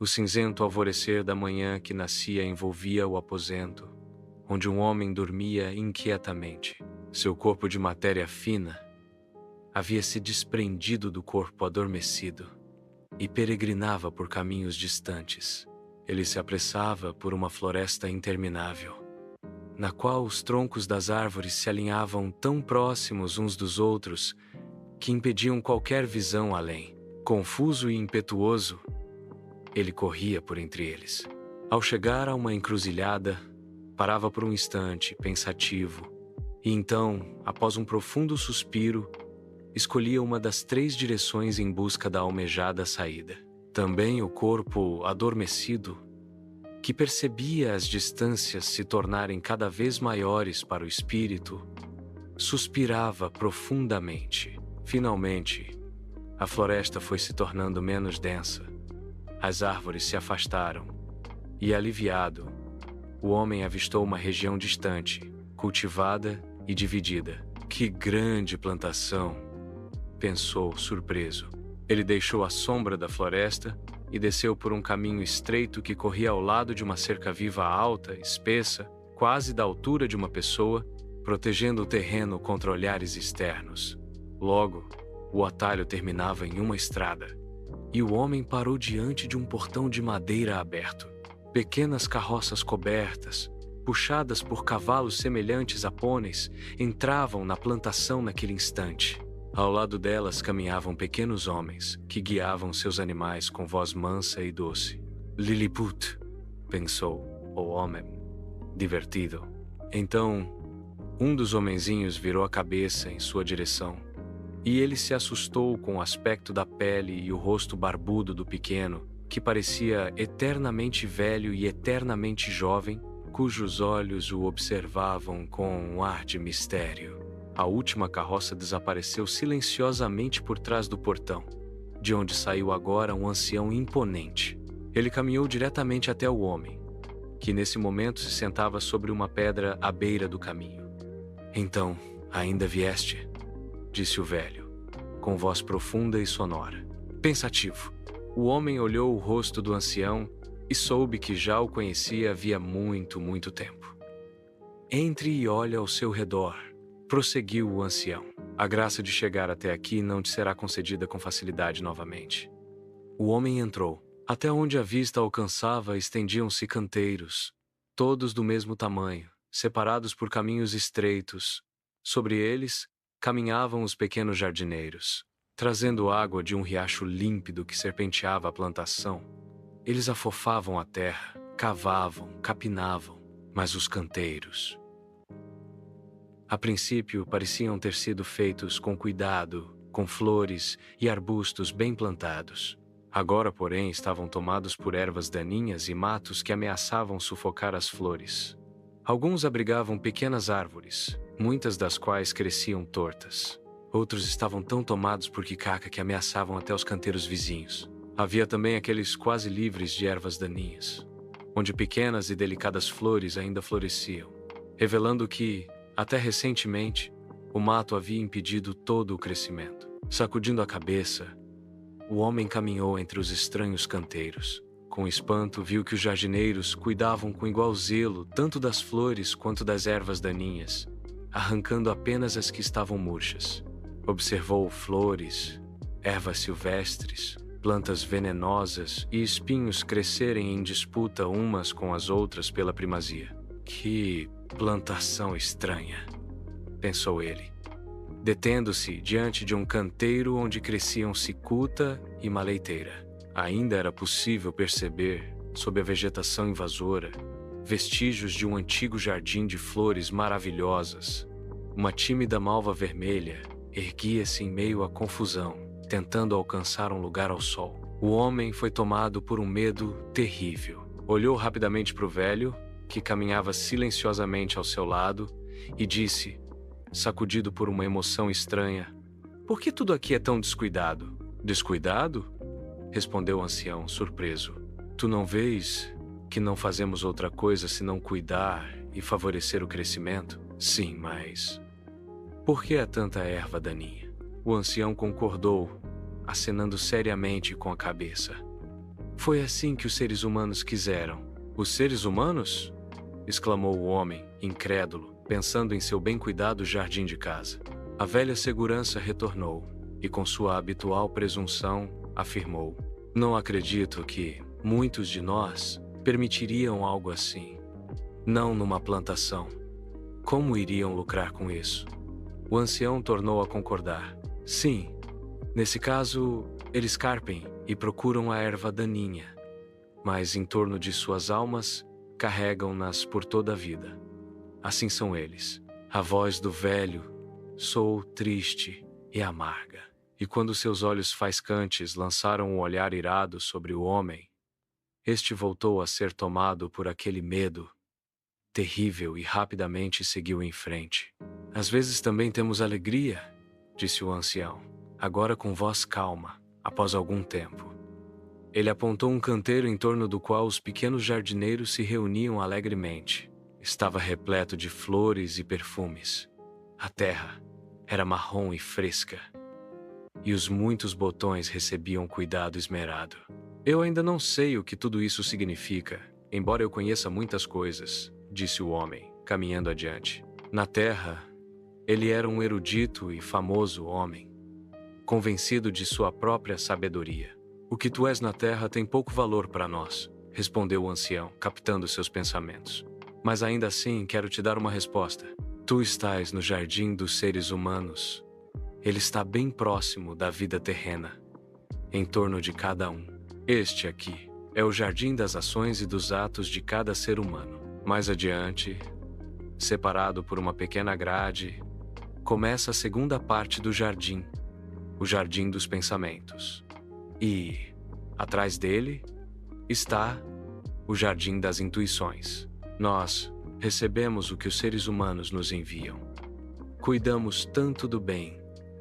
O cinzento alvorecer da manhã que nascia envolvia o aposento, onde um homem dormia inquietamente. Seu corpo de matéria fina havia se desprendido do corpo adormecido e peregrinava por caminhos distantes. Ele se apressava por uma floresta interminável, na qual os troncos das árvores se alinhavam tão próximos uns dos outros que impediam qualquer visão além. Confuso e impetuoso, ele corria por entre eles. Ao chegar a uma encruzilhada, parava por um instante, pensativo, e então, após um profundo suspiro, escolhia uma das 3 direções em busca da almejada saída. Também o corpo adormecido, que percebia as distâncias se tornarem cada vez maiores para o espírito, suspirava profundamente. Finalmente, a floresta foi se tornando menos densa. As árvores se afastaram, e aliviado, o homem avistou uma região distante, cultivada e dividida. Que grande plantação! Pensou, surpreso. Ele deixou a sombra da floresta e desceu por um caminho estreito que corria ao lado de uma cerca viva alta, espessa, quase da altura de uma pessoa, protegendo o terreno contra olhares externos. Logo, o atalho terminava em uma estrada, e o homem parou diante de um portão de madeira aberto. Pequenas carroças cobertas, puxadas por cavalos semelhantes a pôneis, entravam na plantação naquele instante. Ao lado delas caminhavam pequenos homens, que guiavam seus animais com voz mansa e doce. Lilliput, pensou o homem, divertido. Então, um dos homenzinhos virou a cabeça em sua direção, e ele se assustou com o aspecto da pele e o rosto barbudo do pequeno, que parecia eternamente velho e eternamente jovem, cujos olhos o observavam com um ar de mistério. A última carroça desapareceu silenciosamente por trás do portão, de onde saiu agora um ancião imponente. Ele caminhou diretamente até o homem, que nesse momento se sentava sobre uma pedra à beira do caminho. Então, ainda vieste? Disse o velho, com voz profunda e sonora. Pensativo, o homem olhou o rosto do ancião e soube que já o conhecia havia muito, muito tempo. Entre e olha ao seu redor, prosseguiu o ancião. A graça de chegar até aqui não te será concedida com facilidade novamente. O homem entrou. Até onde a vista alcançava estendiam-se canteiros, todos do mesmo tamanho, separados por caminhos estreitos. Sobre eles, caminhavam os pequenos jardineiros, trazendo água de um riacho límpido que serpenteava a plantação. Eles afofavam a terra, cavavam, capinavam, mas os canteiros, a princípio, pareciam ter sido feitos com cuidado, com flores e arbustos bem plantados. Agora, porém, estavam tomados por ervas daninhas e matos que ameaçavam sufocar as flores. Alguns abrigavam pequenas árvores, muitas das quais cresciam tortas. Outros estavam tão tomados por quicaca que ameaçavam até os canteiros vizinhos. Havia também aqueles quase livres de ervas daninhas, onde pequenas e delicadas flores ainda floresciam, revelando que, até recentemente, o mato havia impedido todo o crescimento. Sacudindo a cabeça, o homem caminhou entre os estranhos canteiros. Com espanto, viu que os jardineiros cuidavam com igual zelo tanto das flores quanto das ervas daninhas, arrancando apenas as que estavam murchas. Observou flores, ervas silvestres, plantas venenosas e espinhos crescerem em disputa umas com as outras pela primazia. Que plantação estranha, pensou ele, detendo-se diante de um canteiro onde cresciam cicuta e maleiteira. Ainda era possível perceber, sob a vegetação invasora, vestígios de um antigo jardim de flores maravilhosas. Uma tímida malva vermelha erguia-se em meio à confusão, tentando alcançar um lugar ao sol. O homem foi tomado por um medo terrível. Olhou rapidamente para o velho, que caminhava silenciosamente ao seu lado, e disse, sacudido por uma emoção estranha: "Por que tudo aqui é tão descuidado?" "Descuidado?" respondeu o ancião, surpreso. "Tu não vês que não fazemos outra coisa senão cuidar e favorecer o crescimento?" "Sim, mas por que há tanta erva daninha?" O ancião concordou, acenando seriamente com a cabeça. Foi assim que os seres humanos quiseram. Os seres humanos? Exclamou o homem, incrédulo, pensando em seu bem cuidado jardim de casa. A velha segurança retornou, e com sua habitual presunção, afirmou: Não acredito que muitos de nós permitiriam algo assim. Não numa plantação. Como iriam lucrar com isso? O ancião tornou a concordar. Sim, nesse caso, eles carpem e procuram a erva daninha, mas em torno de suas almas, carregam-nas por toda a vida. Assim são eles. A voz do velho soou triste e amarga. E quando seus olhos faiscantes lançaram um olhar irado sobre o homem, este voltou a ser tomado por aquele medo terrível e rapidamente seguiu em frente. Às vezes também temos alegria, disse o ancião, agora com voz calma, após algum tempo. Ele apontou um canteiro em torno do qual os pequenos jardineiros se reuniam alegremente. Estava repleto de flores e perfumes. A terra era marrom e fresca, e os muitos botões recebiam cuidado esmerado. Eu ainda não sei o que tudo isso significa, embora eu conheça muitas coisas, disse o homem, caminhando adiante. Na terra, ele era um erudito e famoso homem, convencido de sua própria sabedoria. O que tu és na terra tem pouco valor para nós, respondeu o ancião, captando seus pensamentos. Mas ainda assim quero te dar uma resposta. Tu estás no jardim dos seres humanos. Ele está bem próximo da vida terrena, em torno de cada um. Este aqui é o jardim das ações e dos atos de cada ser humano. Mais adiante, separado por uma pequena grade, começa a segunda parte do jardim, o jardim dos pensamentos. E, atrás dele, está o jardim das intuições. Nós recebemos o que os seres humanos nos enviam. Cuidamos tanto do bem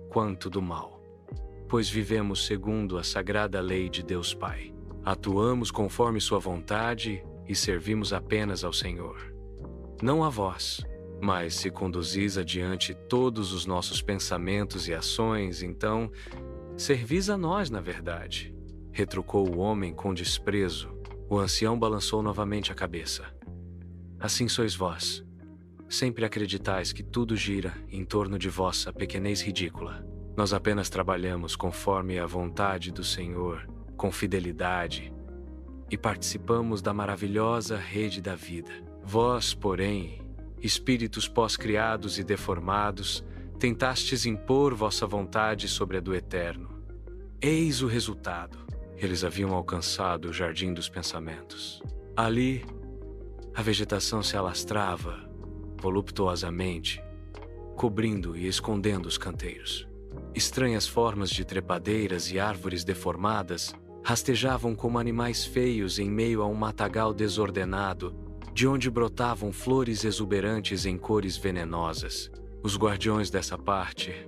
quanto do mal, pois vivemos segundo a sagrada lei de Deus Pai. Atuamos conforme sua vontade e servimos apenas ao Senhor. Não a vós, mas se conduzis adiante todos os nossos pensamentos e ações, então servis a nós, na verdade. Retrucou o homem com desprezo. O ancião balançou novamente a cabeça. Assim sois vós. Sempre acreditais que tudo gira em torno de vossa pequenez ridícula. Nós apenas trabalhamos conforme a vontade do Senhor, com fidelidade, e participamos da maravilhosa rede da vida. Vós, porém, espíritos pós-criados e deformados, tentastes impor vossa vontade sobre a do Eterno. Eis o resultado. Eles haviam alcançado o jardim dos pensamentos. Ali, a vegetação se alastrava voluptuosamente, cobrindo e escondendo os canteiros. Estranhas formas de trepadeiras e árvores deformadas rastejavam como animais feios em meio a um matagal desordenado, de onde brotavam flores exuberantes em cores venenosas. Os guardiões dessa parte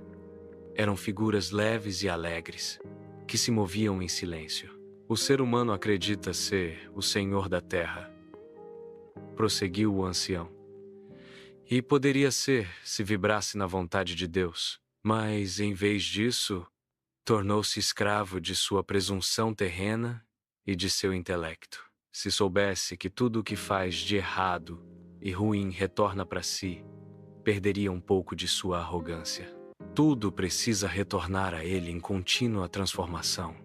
eram figuras leves e alegres, que se moviam em silêncio. O ser humano acredita ser o senhor da terra, prosseguiu o ancião. E poderia ser, se vibrasse na vontade de Deus, mas, em vez disso, tornou-se escravo de sua presunção terrena e de seu intelecto. Se soubesse que tudo o que faz de errado e ruim retorna para si, perderia um pouco de sua arrogância. Tudo precisa retornar a ele em contínua transformação,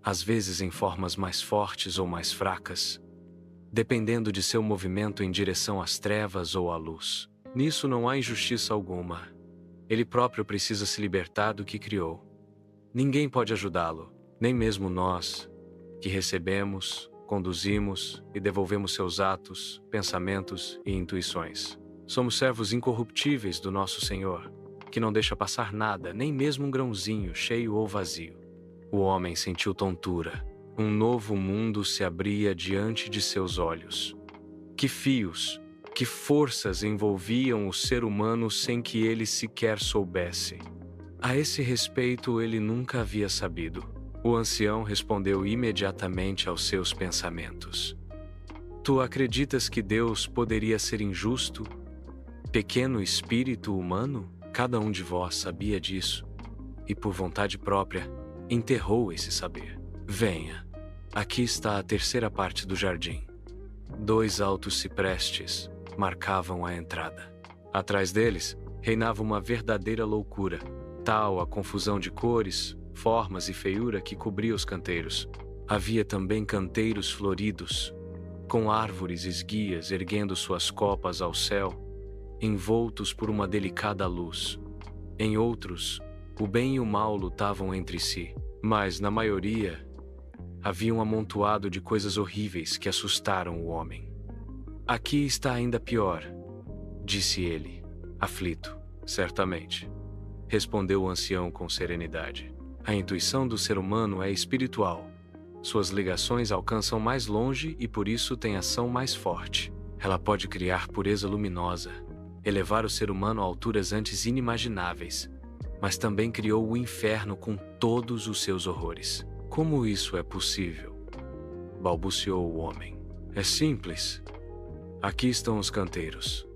às vezes em formas mais fortes ou mais fracas, dependendo de seu movimento em direção às trevas ou à luz. Nisso não há injustiça alguma. Ele próprio precisa se libertar do que criou. Ninguém pode ajudá-lo, nem mesmo nós, que recebemos, conduzimos e devolvemos seus atos, pensamentos e intuições. Somos servos incorruptíveis do nosso Senhor, que não deixa passar nada, nem mesmo um grãozinho, cheio ou vazio. O homem sentiu tontura. Um novo mundo se abria diante de seus olhos. Que fios, que forças envolviam o ser humano sem que ele sequer soubesse. A esse respeito ele nunca havia sabido. O ancião respondeu imediatamente aos seus pensamentos. Tu acreditas que Deus poderia ser injusto? Pequeno espírito humano? Cada um de vós sabia disso, e por vontade própria, enterrou esse saber. Venha, Aqui está a terceira parte do jardim. 2 altos ciprestes marcavam a entrada. Atrás deles, reinava uma verdadeira loucura, tal a confusão de cores, formas e feiura que cobria os canteiros. Havia também canteiros floridos, com árvores esguias erguendo suas copas ao céu, envoltos por uma delicada luz. Em outros, o bem e o mal lutavam entre si, mas, na maioria, havia um amontoado de coisas horríveis que assustaram o homem. Aqui está ainda pior, disse ele, aflito. Certamente, respondeu o ancião com serenidade. A intuição do ser humano é espiritual. Suas ligações alcançam mais longe e por isso tem ação mais forte. Ela pode criar pureza luminosa, elevar o ser humano a alturas antes inimagináveis, mas também criou o inferno com todos os seus horrores. Como isso é possível? Balbuciou o homem. É simples. Aqui estão os canteiros.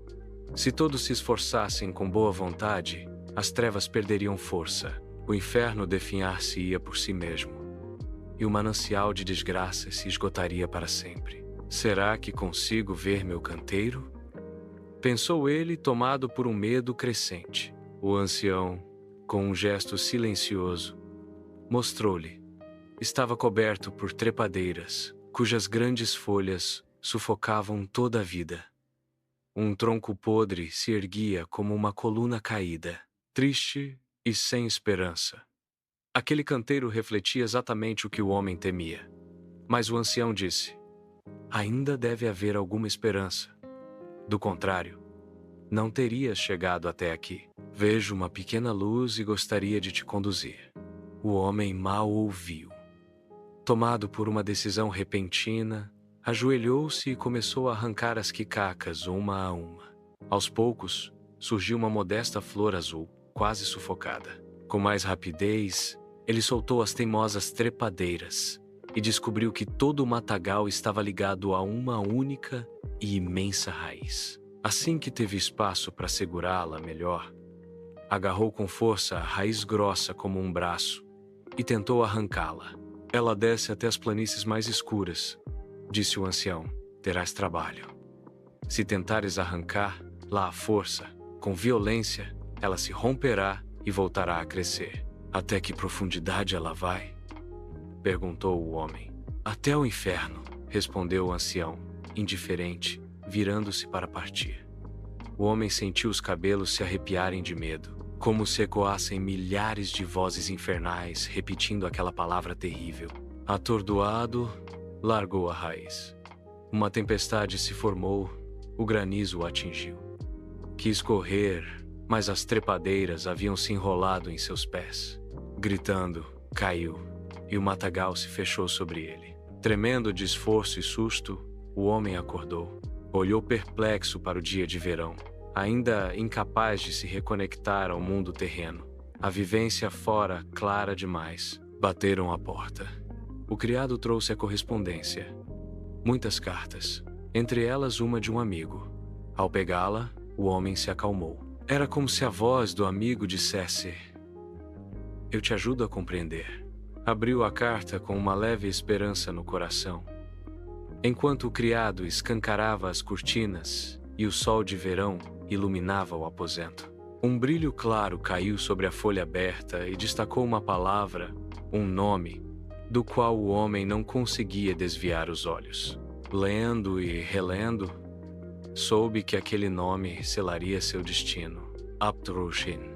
Se todos se esforçassem com boa vontade, as trevas perderiam força, o inferno definhar-se-ia por si mesmo, e o manancial de desgraça se esgotaria para sempre. Será que consigo ver meu canteiro? Pensou ele, tomado por um medo crescente. O ancião, com um gesto silencioso, mostrou-lhe. Estava coberto por trepadeiras, cujas grandes folhas sufocavam toda a vida. Um tronco podre se erguia como uma coluna caída, triste e sem esperança. Aquele canteiro refletia exatamente o que o homem temia. Mas o ancião disse: ainda deve haver alguma esperança. Do contrário, não terias chegado até aqui. Vejo uma pequena luz e gostaria de te conduzir. O homem mal ouviu. Tomado por uma decisão repentina, ajoelhou-se e começou a arrancar as quicacas uma a uma. Aos poucos, surgiu uma modesta flor azul, quase sufocada. Com mais rapidez, ele soltou as teimosas trepadeiras e descobriu que todo o matagal estava ligado a uma única e imensa raiz. Assim que teve espaço para segurá-la melhor, agarrou com força a raiz grossa como um braço e tentou arrancá-la. Ela desce até as planícies mais escuras, disse o ancião. Terás trabalho. Se tentares arrancar, lá à força, com violência, ela se romperá e voltará a crescer. Até que profundidade ela vai? Perguntou o homem. Até o inferno, respondeu o ancião, indiferente, virando-se para partir. O homem sentiu os cabelos se arrepiarem de medo, como se ecoassem milhares de vozes infernais repetindo aquela palavra terrível. Atordoado, largou a raiz. Uma tempestade se formou, o granizo o atingiu. Quis correr, mas as trepadeiras haviam se enrolado em seus pés. Gritando, caiu, e o matagal se fechou sobre ele. Tremendo de esforço e susto, o homem acordou. Olhou perplexo para o dia de verão, ainda incapaz de se reconectar ao mundo terreno. A vivência fora clara demais. Bateram à porta. O criado trouxe a correspondência. Muitas cartas, entre elas uma de um amigo. Ao pegá-la, o homem se acalmou. Era como se a voz do amigo dissesse: eu te ajudo a compreender. Abriu a carta com uma leve esperança no coração. Enquanto o criado escancarava as cortinas e o sol de verão iluminava o aposento, um brilho claro caiu sobre a folha aberta e destacou uma palavra, um nome, do qual o homem não conseguia desviar os olhos. Lendo e relendo, soube que aquele nome selaria seu destino. Abtrushin.